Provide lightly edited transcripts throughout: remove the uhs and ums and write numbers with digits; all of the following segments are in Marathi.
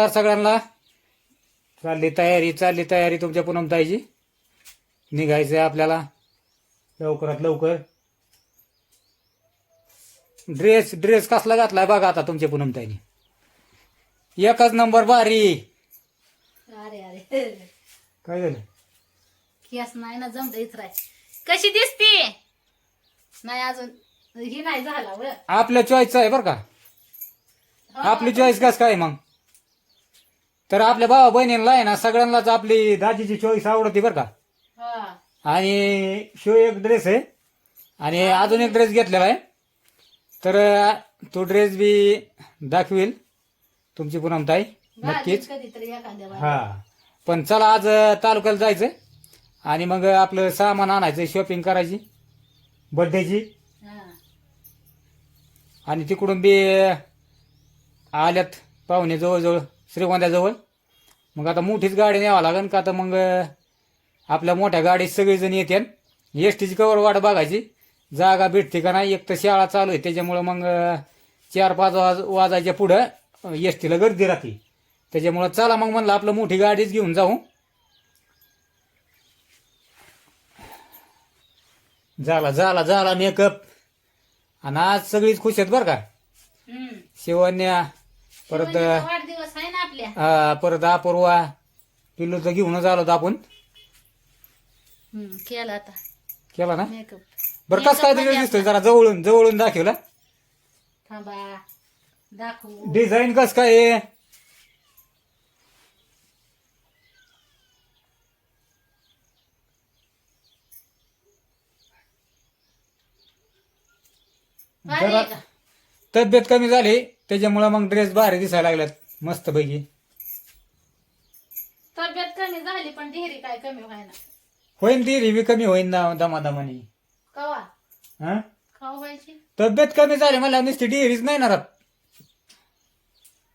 सगळ्यांना चालली तयारी तुमच्या पूनमताईची. निघायचंय आपल्याला लवकरात लवकर. ड्रेस कसला घातलाय बघा आता तुमच्या पूनमताईने. एकच नंबर भारी. अरे अरे काय झालं? केस नाही ना जमत इथराय. कशी दिसती नाही अजून ही नाही झाला व. आपल्या चॉईसचं आहे बरं का. आपली चॉईस कस काय मग? तर आपल्या भावा बहिणींना आहे ना सगळ्यांनाच आपली दाजीची चॉईस आवडते बरं का. हा. आणि शो एक ड्रेस आहे आणि अजून एक ड्रेस घेतलेला आहे. तर तो ड्रेस बी दाखवेल तुमची पूनमताई नक्कीच. कधीतरी एखाद्या बाई. हा पण चला आज तालुक्याला जायचं आणि मग आपलं सामान आणायचं, शॉपिंग करायची बर्थडेची. हा. आणि तिकडून बी आल्यात पाहुणे जवळजवळ श्रीगोंद्याजवळ. मग आता मोठीच गाडी न्यावं लागेल का. तर मग आपल्या मोठ्या गाडीत सगळेजण येतात. एस टीची कवर वाट बघायची जागा भेटते का नाही. एक तर शाळा चालू आहे त्याच्यामुळं मग 4-5 वाजायच्या पुढं एस टीला गर्दी राहते. त्याच्यामुळं चला मग म्हणलं आपलं मोठी गाडीच घेऊन जाऊ. झाला मेकअप. आणि आज सगळीच खुश आहेत बरं का. हम्म. शिवन्या परत शिवाजीचा वाढदिवस आहे ना आपल्या. परत अपूर्वा पिल्लू तर घेऊनच आलो होतो आपण. केला आता केला ना. मेकअप. बरं कसं काय तरी दिसतोय जरा जवळून दाखवला. थांबा दाखवू. डिझाईन कसं काय आहे? भारी आहे का? तब्येत कमी झाली त्याच्यामुळे मग ड्रेस भारी दिसायला लागल्यात मस्त पैकी. तब्येत कमी झाली पण ढेरी काय कमी व्हायना. होईन ती रिव्ही कमी होईन ना दमादमाने. कवा हा खाऊ व्हायची तब्येत कमी झाली मला नुसती डिरीच नाही ना राहत.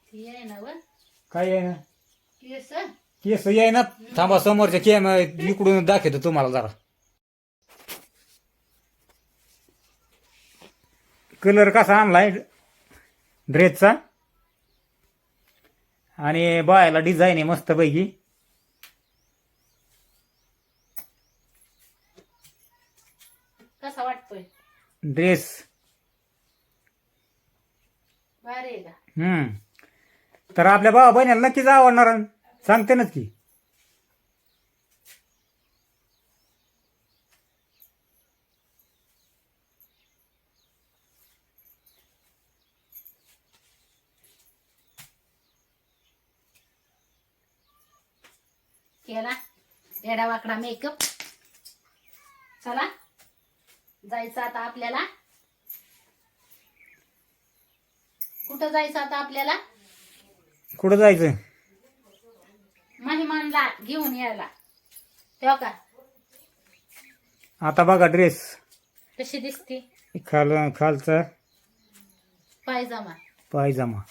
ती आहे ना व काय आहे ना केस. केस आहे ना. थांबा समोरच्या केम इकडून दाखवतो तुम्हाला जरा. कलर कसा आणलाय ड्रेसचा आणि बायाला डिझाईन आहे मस्त पैकी. कसा वाटतोय ड्रेस भारी आहे का? तर आपल्या भावा बहिणीला नक्कीच आवडणार सांगते ना की. केला एडा वाकडा मेकअप. चला जायचं आता आपल्याला. कुठं जायचं आता आपल्याला? कुठं जायचं? महिमानला घेऊन यायला. तेव्हा का आता बघा ड्रेस कशी दिसती. खालचा पायजामा पायजामा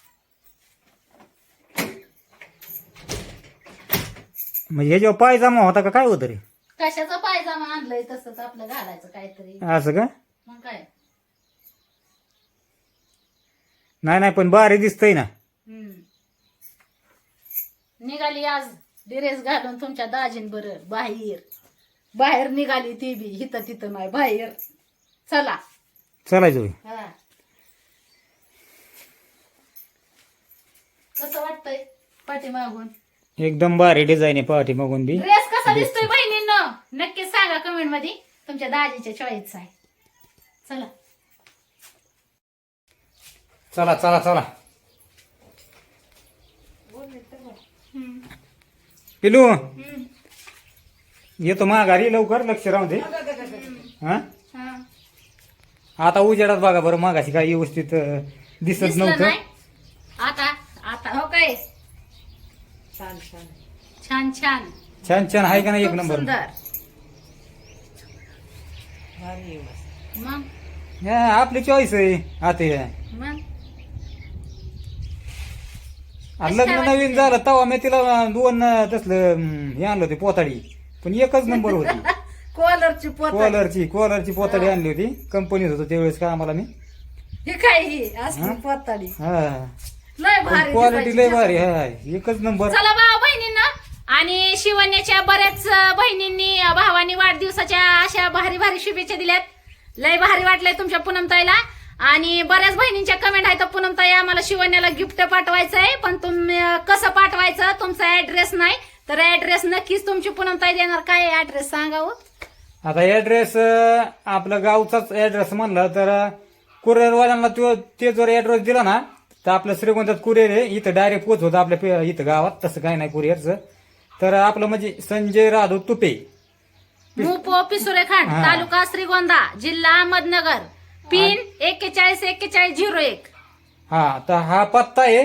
म्हणजे ह्याच्यावर पायजामा होता का काय होतं रे? कशाचा पायजामा आणलंय तसंच आपलं घालायचं काहीतरी. असं का? मग काय. नाही पण भारी दिसतंय ना. निघाली आज ड्रेस घालून तुमच्या दाजीन बरं बाहेर निघाली ती बी. हिथं तिथं नाही बाहेर. चला चालायचं होय. हा. कसं वाटतंय पाठीमागून? एकदम भारी डिझाईन आहे पाठी मागून बी. ड्रेस कसा दिसतोय बहिणींनो नक्की सांगा कमेंट मध्ये. तुमच्या दाजीच्या चॉईस आहे. चला चला चला चला पिलू येतो माघारी लवकर. लक्ष राहू दे. हा हा. आता उजेडात बघा बरं मागाशी काय व्यवस्थित दिसत दिसलं नव्हतं. नाही. आता आता हो काय छान छान छान छान आहे का नाही एक खूप नंबर. सुंदर. मग हा, आपली चॉईस आहे आता. मग लग्न नवीन झालं तेव्हा मी तिला 2 तसलं हे आणलं होते पोताडी. पण एकच नंबर होती. कॉलरची कॉलरची पोताडी आणली होती. कंपनीत होतो त्यावेळेस का आम्हाला मी. हे काय ही असली पोताडी. हा लय भारी क्वालिटी दिसायची. लय भारी हाय एकच नंबर. चला भाऊ बहिणींना आणि शिवण्याच्या बऱ्याच बहिणींनी भावानी वाढदिवसाच्या अशा भारी भारी शुभेच्छा दिल्यात. लय भारी वाटलंय तुमच्या पूनमताईला. आणि बऱ्याच बहिणींच्या कमेंट आहेत, पूनमताई आम्हाला शिवण्याला गिफ्ट पाठवायचं आहे, पण तुम्ही कसं पाठवायचं, तुमचा ऍड्रेस नाही, तर ऍड्रेस नक्कीच तुमची पूनमताई देणार. काय ऍड्रेस सांगावं? आता ऍड्रेस आपलं गावचाच ऍड्रेस म्हणला तर कुरिअरवाल्यांना ते जर ऍड्रेस दिला ना तर आपलं श्रीगोंद्यात कुरिअर आहे, इथं डायरेक्ट पोहोचवतं आपल्या इथं गावात. तसं काही नाही कुरिअरचं. तर आपलं म्हणजे संजय राधव तुपे, मुपो पिसुरेखांड, हा. तालुका श्रीगोंदा, जिल्हा अहमदनगर, पिन 414101. हा. तर हा पत्ता आहे,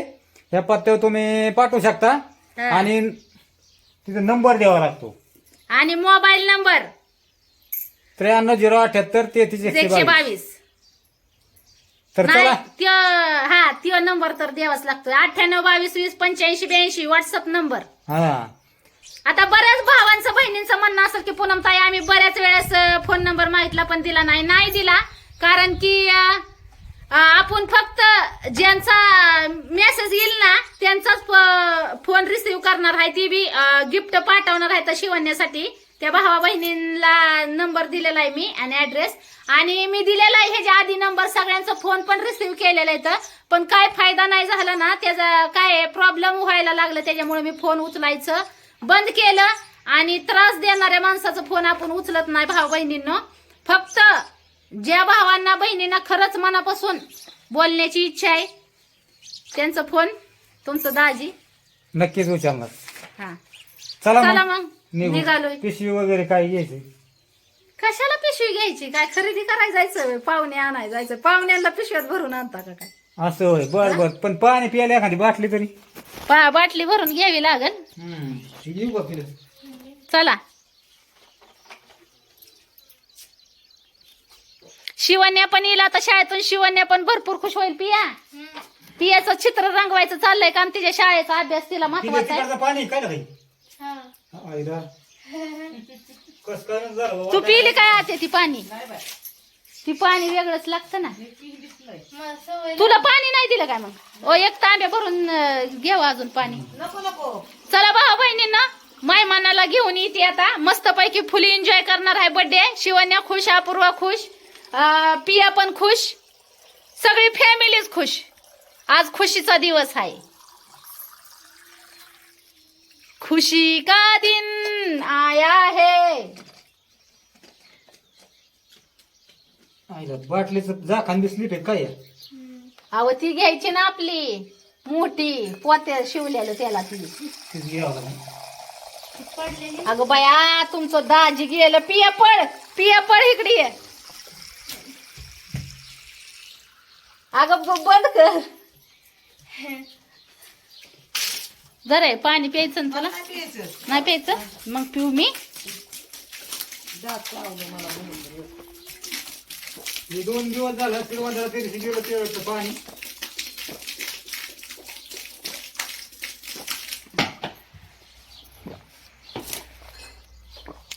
ह्या पत्त्यावर तुम्ही पाठवू शकता. हा. आणि तिथं नंबर द्यावा लागतो, आणि मोबाईल नंबर 9308333122. 122. तर नाही चला त्यो नंबर तर द्यावाच लागतोय. 9822208582 व्हॉट्सअप नंबर. हा. आता बऱ्याच भावांचं बहिणींचं म्हणणं असेल की पूनमताई आम्ही बऱ्याच वेळेस फोन नंबर मागितला पण दिला नाही दिला, कारण की आपण फक्त ज्यांचा मेसेज येईल ना त्यांचाच फोन रिसिव्ह करणार आहे, ती बी गिफ्ट पाठवणार आहे तर शिवण्यासाठी. त्या भावा बहिणींना नंबर दिलेला आहे मी आणि ऍड्रेस, आणि मी दिलेला आहे ह्याच्या आधी नंबर, सगळ्यांचा फोन पण रिसिव्ह केलेला आहे. पण काय फायदा नाही झाला ना, त्याचा काय प्रॉब्लेम व्हायला लागला, त्याच्यामुळे मी फोन उचलायचं बंद केलं. आणि त्रास देणाऱ्या माणसाचा फोन आपण उचलत नाही भाऊ बहिणींनो. फक्त ज्या भावांना बहिणींना खरंच मनापासून बोलण्याची इच्छा आहे त्यांचा फोन तुमचं दाजी नक्कीच उचलणार. हा. चला चला मग मग निघू. निघालोय. पिशवी वगैरे काय घ्यायची? कशाला पिशवी घ्यायची? काय खरेदी करायला जायचं? पाहुणे आणायला जायचं? पाहुण्यांना पिशव्यात भरून आणता का काय? असं होय. बर बर. पण पाणी प्यायला एखादी बाटली तरी बाटली भरून घ्यावी लागल. येऊ का पिलं? चला. शिवण्या पण येईल आता शाळेतून. शिवण्या पण भरपूर खुश होईल. पियाचं चित्र रंगवायचं चाललंय काम, तिच्या शाळेचा अभ्यास तिला महत्वाचा आहे. पाणी काय नाही कस काय झालं? तू पिली काय आते ती पाणी? ती पाणी वेगळंच लागतं ना. तुला पाणी नाही दिलं काय मग? ओ एक तांब्या भरून घ्यावं अजून पाणी. चला भाऊ बहिणींना मायमानाला घेऊन येते आता. मस्तपैकी फुली एन्जॉय करणार आहे बर्थडे. शिवण्या खुश, अपूर्वा खुश, पिया पण खुश, सगळी फॅमिलीच खुश. आज खुशीचा दिवस आहे. खुशी का दिन आया है. बाटलीचं झाकण दिसली ते काय आहे? अहो ती घ्यायची ना आपली मोठी पोत्या शिवलेलं त्याला ती. तीच घ्यावं लागेल. अगं बाया तुमचं दाजी गेलं. पिया पळ इकडे ये. अगं बंद कर. जरा पाणी प्यायचं ना तुला? नाही प्यायचं मग पिऊ मी. मी 2 दिवस झालं श्रीगोंद्याला तरी गेलो ते पाणी.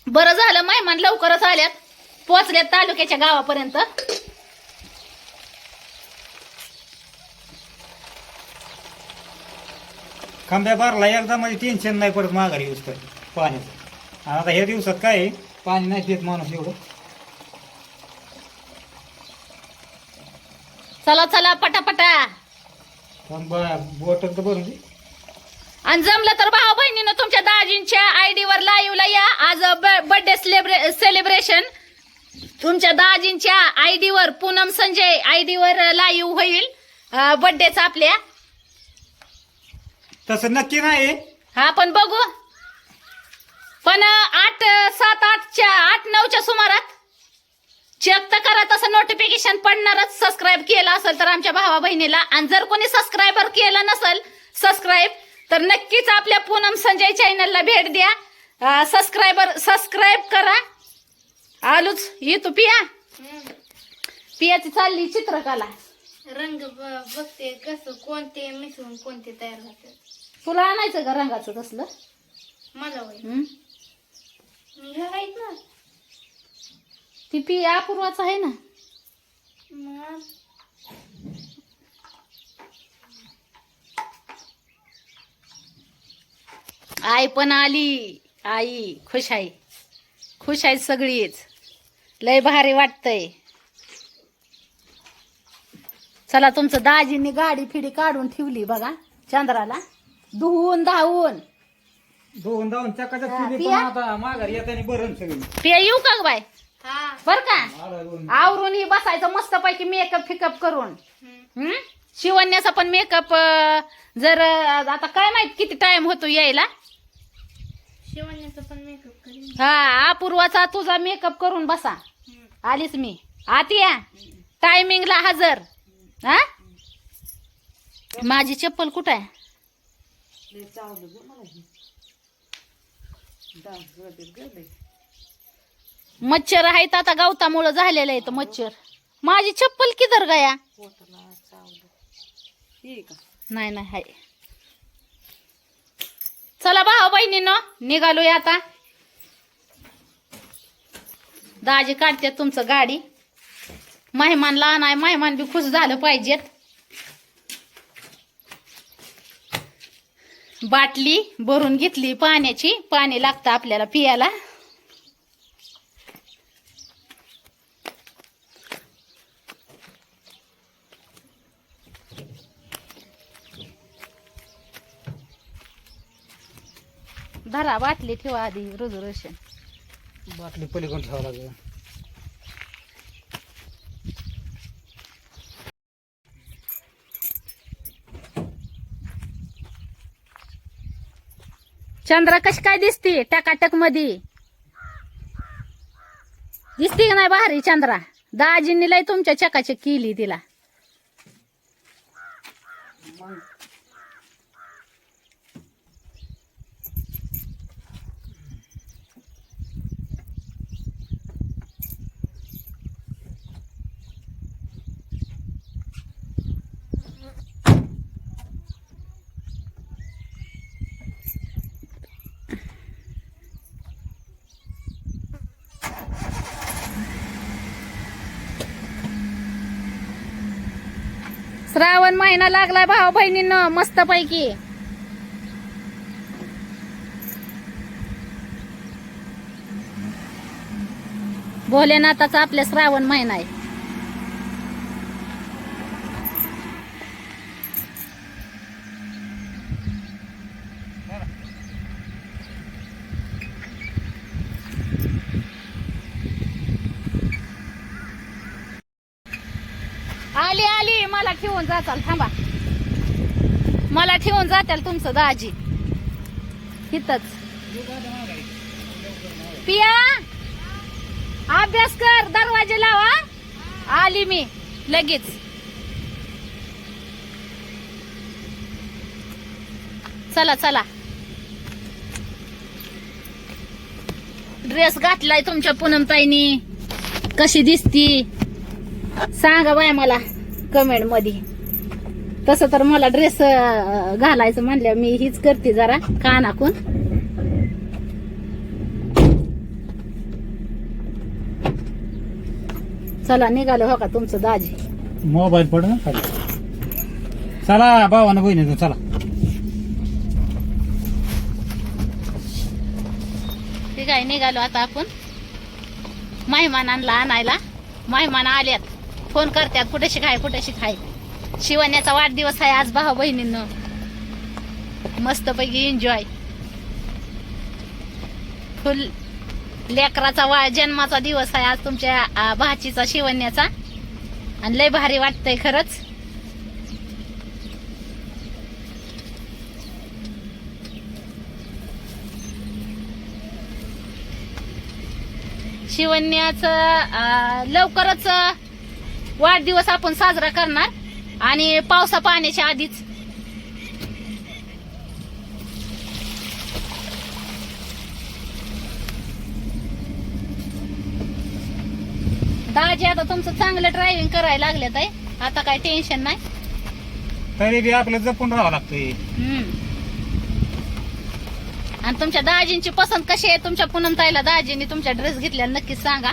बरं झालं मेहमान लवकरच आल्यात, पोचल्यात तालुक्याच्या गावापर्यंत. खांब्या भरला एकदा म्हणजे टेन्शन नाही परत माघारी यूज कर पाण्याचं. आता ह्या दिवसात काय आहे, पाणी नाही देत माणूस एवढं. चला चला पटापटा. पण बॉटल तर भरून दे. आणि जमलं तर भाऊ बहिणीनं तुमच्या दाजींच्या आयडी वर लाईव्हला या. आज बर्थडे सेलिब्रेशन तुमच्या दाजींच्या आयडी वर, पूनम संजय आयडी वर लाईव्ह होईल बर्थडेचा आपल्या. तसं नक्की नाही. हा पण बघू. पण 8-9च्या सुमारात चेक तर करा, तसं नोटिफिकेशन पडणारच. सबस्क्राईब केलं असेल तर आमच्या भावा बहिणीला, आणि जर कोणी सबस्क्रायबर केलं नसेल सबस्क्राईब तर नक्कीच आपल्या पूनम संजय चॅनलला भेट द्या. सबस्क्राईब करा. आलूच ये तू पिया. पियाची चालली चित्रकला. रंग बघते कसं कोणते मिसळून कोणते तयार होतात. तुला आणायचं का रंगाचं तसलं? मला वय हं? हे आहेत ना ती पिया अपूर्वाचं आहे ना. मग आई पण आली. आई खुश आहे. खुश आहेत सगळीच. लय भारी वाटतंय. चला तुमचं दाजींनी गाडी फिडी काढून ठेवली बघा चंद्राला धुवून धावून. दोन धावून चकाचक हा, केली, पण पिया? आता माघारी येताना बरं सगळी. पिया येऊ का ग बाय हा. बर का आला दोन. आवरून ही बसायचं मस्त पैकी मेकअप फिकअप करून. हम्म. शिवण्याचा पण मेकअप जर आता काय माहित किती टाइम होतो यायला. शिवण्याचा पण मेकअप करीन. हा अपूर्वाचा तुझा मेकअप करून बसा. हम्म. आलीच मी आत या टायमिंगला हजर. हा माझी चप्पल कुठं आहे. मच्छर आहेत आता गवतामुळं झालेलं आहे मच्छर. माझी चप्पल किधर गया. नाही नाही हाय. चला भाऊ बहिणींनो निघालोय आता. दाजी काढते तुमचं गाडी. मेहमान लहान आहे मेहमान बी खुश झालं पाहिजेत. बाटली भरून घेतली पाण्याची. पाणी लागतं आपल्याला पियाला. धरा बाटली ठेवा आधी रिझर्वेशन. बाटली पलीकडून ठेवावं लागेल. चंद्रा कशी काय दिसती टकाटक मध्ये दिसती का नाही भारी चंद्रा. दाजींनी लय तुमच्या चकाचक केली तिला. श्रावण महिना लागलाय भाऊ बहिणींनो मस्त पैकी. भोलेनाथाचा आपल्या श्रावण महिना आहे. आली आली मला ठेवून जाचाल थांबा. मला ठेवून जाताल तुमचं दाजी इथंच. पिया अभ्यास कर दरवाजे लावा. आली मी लगेच. चला चला ड्रेस घातलाय तुमच्या पूनमताईनी. कशी दिसती सांगा बाय मला कमेंट मध्ये. तसं तर मला ड्रेस घालायचं म्हणल्या मी हीच करते जरा कानाकून. चला निघालो हो का तुमचं दाजी. मोबाईल पड ना खाली. चला भावानं बहिणी चला. ठीक आहे निघालो आता आपण मेहमानांना आणायला. मेहमान आल्यात फोन करतात कुठे शिकाय कुठे शिकाय. शिवण्याचा वाढदिवस आहे आज भाऊ बहिणींनो. मस्त पैकी एन्जॉय. फुल लेकराचा जन्माचा दिवस आहे आज तुमच्या भाचीचा शिवण्याचा. आणि लय भारी वाटतंय खरंच. शिवण्याचं लवकरच वाढदिवस आपण साजरा करणार आणि पावसा पाण्याच्या आधीच. दाजी आता तुमचं चांगलं ड्रायव्हिंग करायला लागलेत आहे. आता काय टेन्शन नाही. तरी बी आपलं जपून राहावं लागतंय. आणि तुमच्या दाजींची पसंत कशी आहे. तुमच्या पूनमताईला दाजींनी तुमच्या ड्रेस घेतलेला नक्कीच सांगा.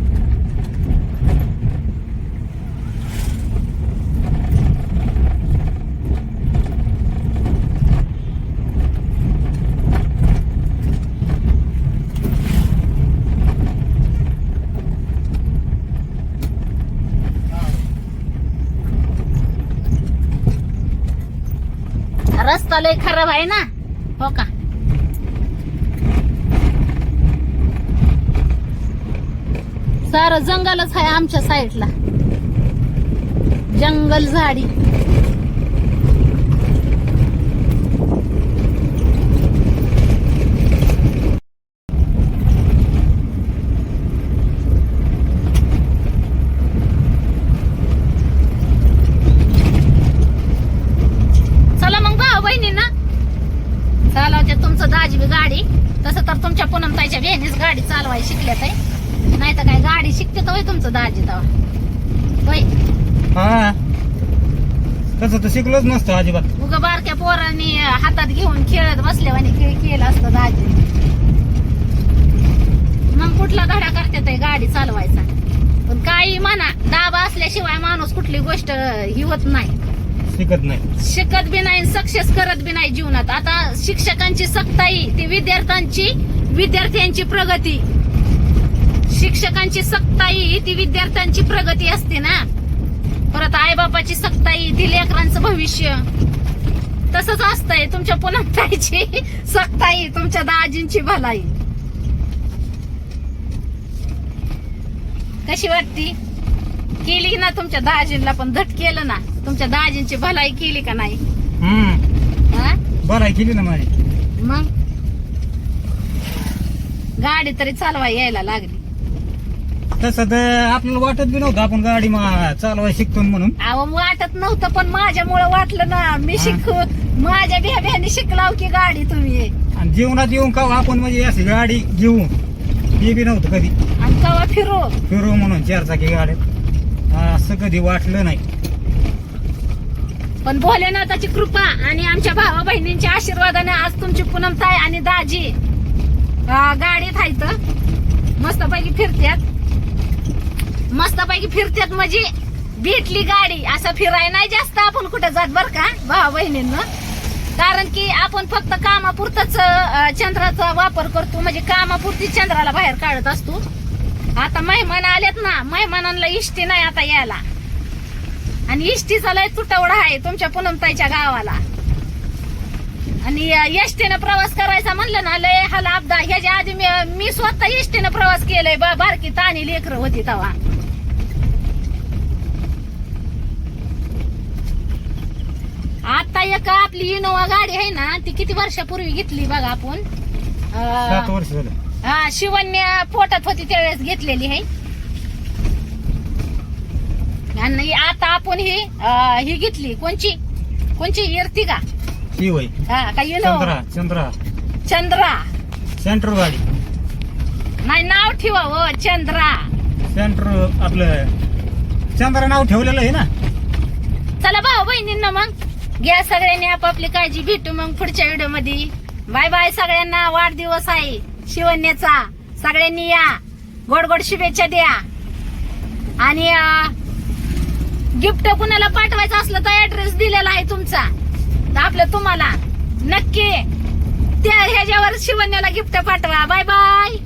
रस्ता लय खराब आहे ना, हो का. सारं जंगलच आहे आमच्या साईडला, जंगल झाडी. चला मग भाऊ बहिणींना चालवते तुमचं दाजी बी गाडी. तसं तर तुमच्या पूनमताईच्या बहिणीच गाडी चालवायला शिकल्यात आहे, नाही तर काय गाडी शिकते तर तुमचं दाजी तवा होय. हा तसं तर शिकलोच नसतं अजिबात. उगा बारक्या पोरांनी हातात घेऊन खेळत बसल्यावानी खेळ केला असतं दाजी. मग कुठला धडा करतात आहे गाडी चालवायचा. पण काही म्हणा, दाबा असल्याशिवाय माणूस कुठली गोष्ट ही होत नाही, शिकत नाही, शिकत बी नाही, सक्सेस करत बी नाही जीवनात. आता शिक्षकांची सक्ताई ती विद्यार्थ्यांची प्रगती. शिक्षकांची सक्ताई ती विद्यार्थ्यांची प्रगती असते ना. परत आईबापाची सक्ताई ती लेकरांचं भविष्य. तसंच असतंय तुमच्या पूनमताईची सक्ताई तुमच्या दाजींची भलाई. कशी वाटती? केली ना तुमच्या दाजींना पण धट केलं ना, तुमच्या दाजींची भलाई केली का नाही? हा? बरं केली ना माझी. मग गाडी तरी चालवा यायला लागली. तसं तर आपल्याला वाटत बी नव्हतं आपण गाडी चालवायला शिकतो म्हणून. अहो वाटत नव्हतं, पण माझ्यामुळे वाटलं ना. मी माझ्या बिहाब्याने शिकलाव की गाडी तुम्ही. आणि जीवनात येऊन का आपण म्हणजे अशी गाडी घेऊ हे बी नव्हतं कधी. आणि कवा फिरू म्हणून चारचाकी गाड्यात असं कधी वाटलं नाही. पण भोलेनाथाची कृपा आणि आमच्या भावा बहिणींच्या आशीर्वादाने आज तुमची पूनमताई आणि दाजी गाडीत आहेत, मस्तपैकी फिरत्यात म्हणजे भेटली गाडी. असं फिराय नाही जास्त आपण कुठे जात बर का भावा बहिणींना. कारण की आपण फक्त कामापुरतच चंद्राचा वापर करतो, म्हणजे कामापुरती चंद्राला बाहेर काढत असतो. आता मेहमान आलेत ना, मेहमानांना इष्टी नाही आता यायला, आणि इष्टीचा लय तुटवडा आहे तुमच्या पूनमताईच्या गावाला. आणि एसटीनं प्रवास करायचा म्हणलं ना लय हाल अपदा. ह्याच्या आधी मी स्वतः एसटीनं प्रवास केलाय, बारकी ताणी लेकरं होती तेव्हा. आता एक आपली इनोवा गाडी आहे ना, ती किती वर्षापूर्वी घेतली बघा आपण. 7 वर्ष झालं. हा, शिवण्य पोटात होती त्यावेळेस घेतलेली आहे. आणि आता आपण ही घेतली कोणची इर्तिगा. शिवय हा का इनोवा चंद्रा सेंटर गाडी नाही, नाव ठेवा हो चंद्रा. सेंटर आपलं चंद्रा नाव ठेवलेलं आहे ना. चला भाऊ बहिणींना मग घ्या सगळ्यांनी आपापली काळजी. भेटू मग पुढच्या व्हिडिओ मध्ये. बाय बाय सगळ्यांना. वाढदिवस आहे शिवण्याचा, सगळ्यांनी या, गोड गोड शुभेच्छा द्या. आणि गिफ्ट कुणाला पाठवायचं असलं तर ऍड्रेस दिलेला आहे तुमचा, तर आपलं तुम्हाला नक्की त्या ह्याच्यावर शिवण्याला गिफ्ट पाठवा. Bye bye.